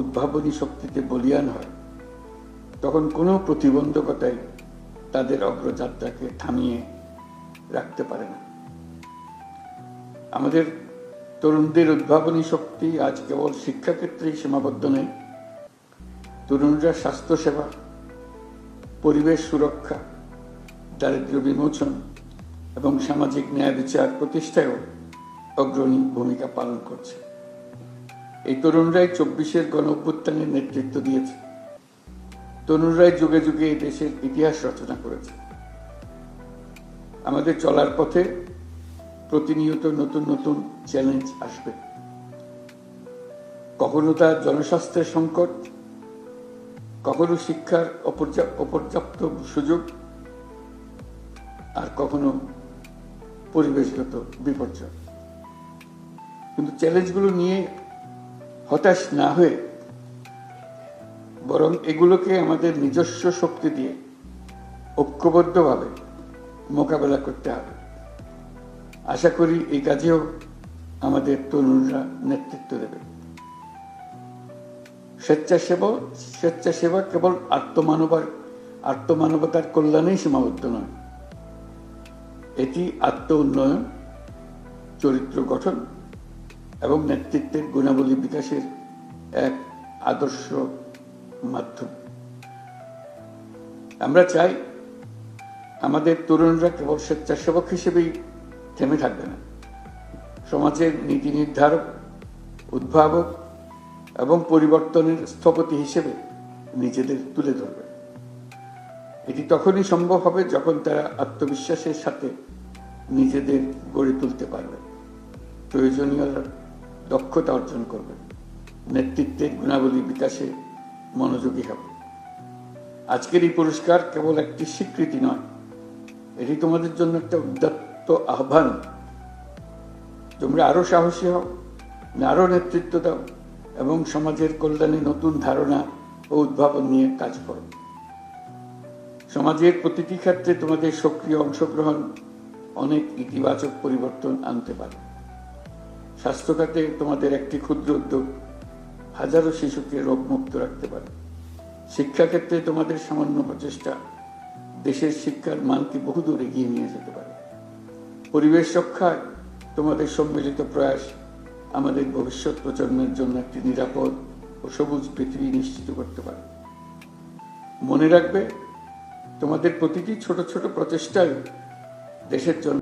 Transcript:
উদ্ভাবনী শক্তিতে বলীয়ান হয়, তখন কোনো প্রতিবন্ধকতাই তাদের অগ্রযাত্রাকে থামিয়ে রাখতে পারে না। আমাদের তরুণদের উদ্ভাবনী শক্তি আজ কেবল শিক্ষাক্ষেত্রেই সীমাবদ্ধ নেই। তরুণরা স্বাস্থ্যসেবা, পরিবেশ সুরক্ষা, দারিদ্র্য বিমোচন এবং সামাজিক ন্যায় বিচার প্রতিষ্ঠায়ও অগ্রণী ভূমিকা পালন করছে। এই তরুণরাই 24-এর গণ-অভ্যুত্থানের নেতৃত্ব দিয়েছে। তরুণরাই যুগে যুগে এই দেশের ইতিহাস রচনা করেছে। আমাদের চলার পথে প্রতিনিয়ত নতুন নতুন চ্যালেঞ্জ আসবে। কখনো তা জনস্বাস্থ্যের সংকট, কখনো শিক্ষার অপর্যাপ্ত সুযোগ, আর কখনো পরিবেশগত বিপর্যয়। কিন্তু চ্যালেঞ্জগুলো নিয়ে হতাশ না হয়ে বরং এগুলোকে আমাদের নিজস্ব শক্তি দিয়ে ঐক্যবদ্ধভাবে মোকাবেলা করতে হবে। আশা করি এই কাজেও আমাদের তরুণরা নেতৃত্ব দেবে। স্বেচ্ছাসেবা কেবল আত্মমানবতার কল্যাণেই সীমাবদ্ধ নয়, এটি আত্ম উন্নয়ন, চরিত্র গঠন এবং নেতৃত্বের গুণাবলী বিকাশের এক আদর্শ মাধ্যম। আমরা চাই আমাদের তরুণরা কেবল স্বেচ্ছাসেবক হিসেবেই থেমে থাকবে না, সমাজের নীতি নির্ধারক, উদ্ভাবক এবং পরিবর্তনের স্থপতি হিসেবে নিজেদের তুলে ধরবে। এটি তখনই সম্ভব হবে যখন তারা আত্মবিশ্বাসের সাথে নিজেদের গড়ে তুলতে পারবে, প্রয়োজনীয় দক্ষতা অর্জন করবে, নেতৃত্বের গুণাবলী বিকাশে মনোযোগী হবে। আজকের এই পুরস্কার কেবল একটি স্বীকৃতি নয়, এটি তোমাদের জন্য একটা উদাত্ত আহ্বান। তোমরা আরো সাহসী হও, আরো নেতৃত্ব দাও এবং সমাজের কল্যাণে নতুন ধারণা ও উদ্ভাবন নিয়ে কাজ করো। সমাজের প্রতিটি ক্ষেত্রে তোমাদের সক্রিয় অংশগ্রহণ অনেক ইতিবাচক পরিবর্তন আনতে পারে। স্বাস্থ্য খাতে তোমাদের একটি ক্ষুদ্র উদ্যোগ হাজারো শিশুকে রোগমুক্ত রাখতে পারে। শিক্ষাক্ষেত্রে তোমাদের সামান্য প্রচেষ্টা দেশের শিক্ষার মানকে বহুদূর এগিয়ে নিয়ে যেতে পারে। পরিবেশ রক্ষায় তোমাদের সম্মিলিত প্রয়াস আমাদের ভবিষ্যৎ প্রজন্মের জন্য একটি নিরাপদ ও সবুজ পৃথিবী নিশ্চিত করতে পারে। মনে রাখবে, তোমাদের প্রতিটি ছোট ছোট প্রচেষ্টাই দেশের জন্য